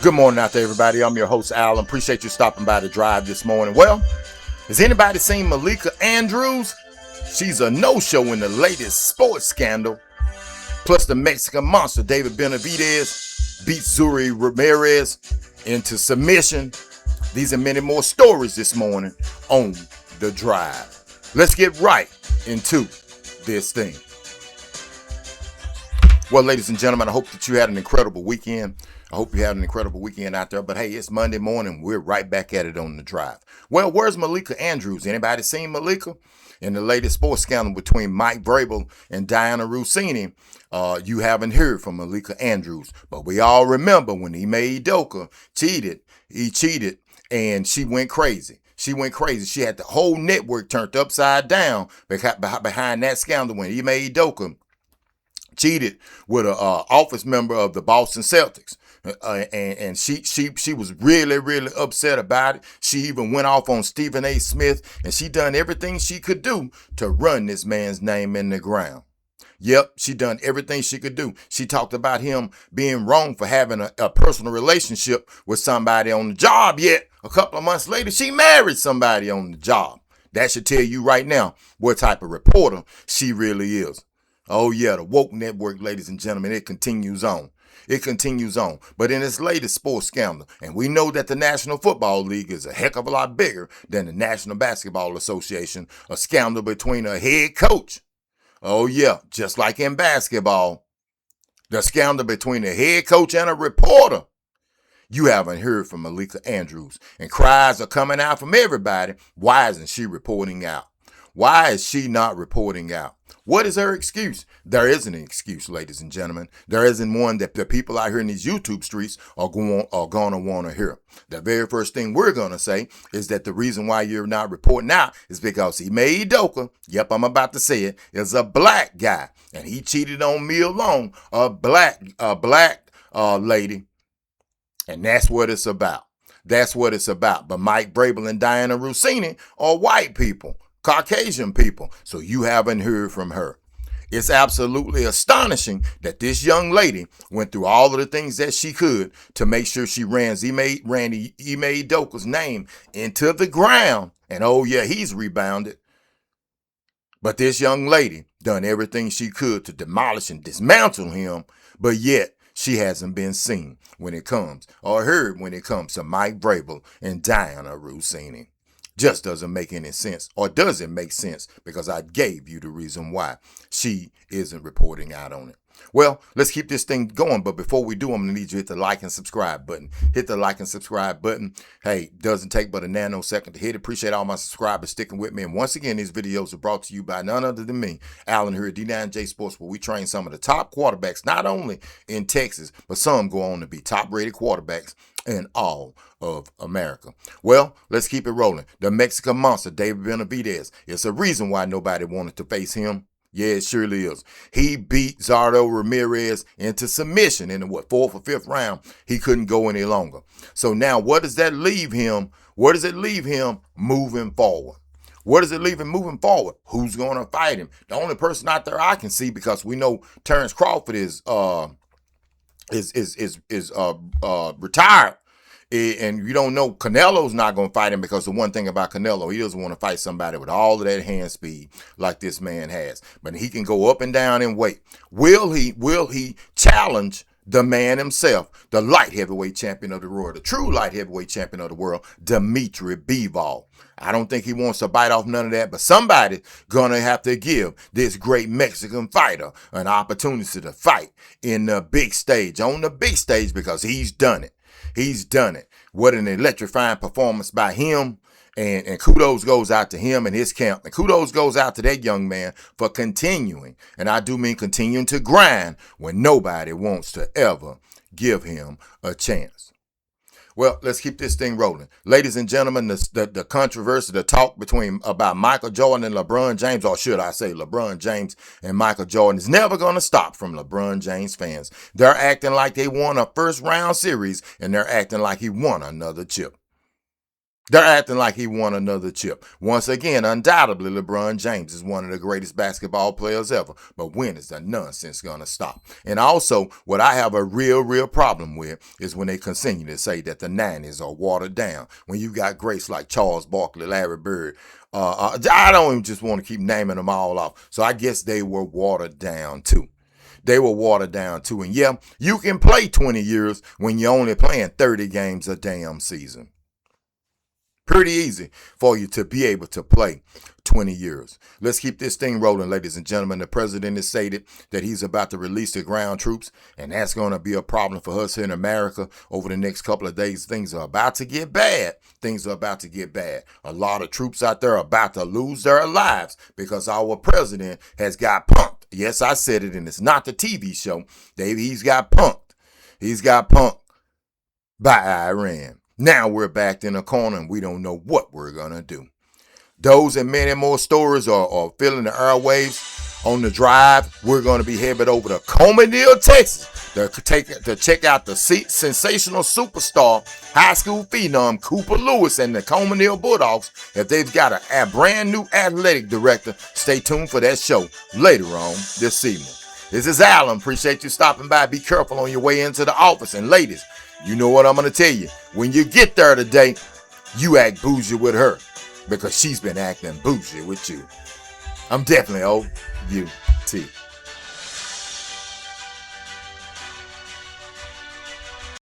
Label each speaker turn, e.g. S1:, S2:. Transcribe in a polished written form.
S1: Good morning out there, everybody. I'm your host, Alan. Appreciate you stopping by the drive this morning. Well, has anybody seen Malika Andrews? She's a no-show in the latest sports scandal. Plus, the Mexican monster, David Benavidez, beat Zuri Ramirez into submission. These and many more stories this morning on The Drive. Let's get right into this thing. Well, ladies and gentlemen, I hope that you had an incredible weekend. I hope you had an incredible weekend out there. But hey, it's Monday morning. We're right back at it on The Drive. Well, where's Malika Andrews? Anybody seen Malika? In the latest sports scandal between Mike Vrabel and Diana Rossini, you haven't heard from Malika Andrews. But we all remember when Udoka cheated. He cheated and she went crazy. She went crazy. She had the whole network turned upside down behind that scandal when Udoka cheated with an office member of the Boston Celtics. And she was really upset about it. She even went off on Stephen A. Smith, and she done everything she could do to run this man's name in the ground. Yep, she done everything she could do. She talked about him being wrong for having a personal relationship with somebody on the job, yet a couple of months later, she married somebody on the job. That should tell you right now what type of reporter she really is. Oh yeah, the woke network, ladies and gentlemen, it continues on. It continues on. But in its latest sports scandal, and we know that the National Football League is a heck of a lot bigger than the National Basketball Association, a scandal between a head coach. Oh yeah, just like in basketball, the scandal between a head coach and a reporter. You haven't heard from Malika Andrews, and cries are coming out from everybody. Why isn't she reporting out? Why is she not reporting out? What is her excuse? There isn't an excuse, ladies and gentlemen. There isn't one that the people out here in these YouTube streets are going to want to hear. The very first thing we're going to say is that the reason why you're not reporting out is because Udoka, yep, I'm about to say it, is a black guy. And he cheated on me alone, a black lady. And that's what it's about. That's what it's about. But Mike Vrabel and Diana Rossini are white people. Caucasian people, so you haven't heard from her. It's absolutely astonishing that this young lady went through all of the things that she could to make sure she ran Udoka's name into the ground. And oh yeah, he's rebounded. But this young lady done everything she could to demolish and dismantle him, but yet she hasn't been seen when it comes, or heard when it comes to Mike Vrabel and Diana Rossini. Just doesn't make any sense, or does it make sense? Because I gave you the reason why she isn't reporting out on it. Well, let's keep this thing going, but before we do, I'm going to need you to hit the like and subscribe button. Hit the like and subscribe button. Hey, doesn't take but a nanosecond to hit. Appreciate all my subscribers sticking with me. And once again, these videos are brought to you by none other than me, Alan here at D9J Sports, where we train some of the top quarterbacks, not only in Texas, but some go on to be top-rated quarterbacks in all of America. Well, let's keep it rolling. The Mexican monster, David Benavidez. It's a reason why nobody wanted to face him. Yeah, it surely is. He beat Zuri Ramirez into submission in the, fourth or fifth round. He couldn't go any longer. So now what does that leave him? Where does it leave him moving forward? Where does it leave him moving forward? Who's going to fight him? The only person out there I can see, because we know Terrence Crawford is retired. And you don't know, Canelo's not going to fight him, because the one thing about Canelo, he doesn't want to fight somebody with all of that hand speed like this man has. But he can go up and down in weight. Will he challenge the man himself, the light heavyweight champion of the world, the true light heavyweight champion of the world, Dimitri Bivol? I don't think he wants to bite off none of that, but somebody's going to have to give this great Mexican fighter an opportunity to fight in the big stage, on the big stage, because he's done it. He's done it. What an electrifying performance by him. And kudos goes out to him and his camp. And kudos goes out to that young man for continuing. And I do mean continuing to grind when nobody wants to ever give him a chance. Well, let's keep this thing rolling. Ladies and gentlemen, the controversy, the talk about Michael Jordan and LeBron James, or should I say LeBron James and Michael Jordan, is never going to stop from LeBron James fans. They're acting like they won a first round series, and they're acting like he won another chip. They're acting like he won another chip. Once again, undoubtedly, LeBron James is one of the greatest basketball players ever. But when is the nonsense going to stop? And also, what I have a real problem with is when they continue to say that the 90s are watered down. When you got greats like Charles Barkley, Larry Bird. I don't even just want to keep naming them all off. So I guess they were watered down too. They were watered down too. And yeah, you can play 20 years when you're only playing 30 games a damn season. Pretty easy for you to be able to play 20 years. Let's keep this thing rolling, ladies and gentlemen. The president has stated that he's about to release the ground troops, and that's going to be a problem for us here in America over the next couple of days. Things are about to get bad. Things are about to get bad. A lot of troops out there are about to lose their lives because our president has got punked. Yes, I said it, and it's not the TV show. He's got punked. He's got punked by Iran. Now we're backed in a corner and we don't know what we're going to do. Those and many more stories are filling the airwaves on the drive. We're going to be headed over to Comedale, Texas to check out the sensational superstar high school phenom Cooper Lewis and the Comedale Bulldogs. If they've got a brand new athletic director, stay tuned for that show later on this evening. This is Alan. Appreciate you stopping by. Be careful on your way into the office. And ladies, you know what I'm going to tell you. When you get there today, you act bougie with her because she's been acting bougie with you. I'm definitely O-U-T.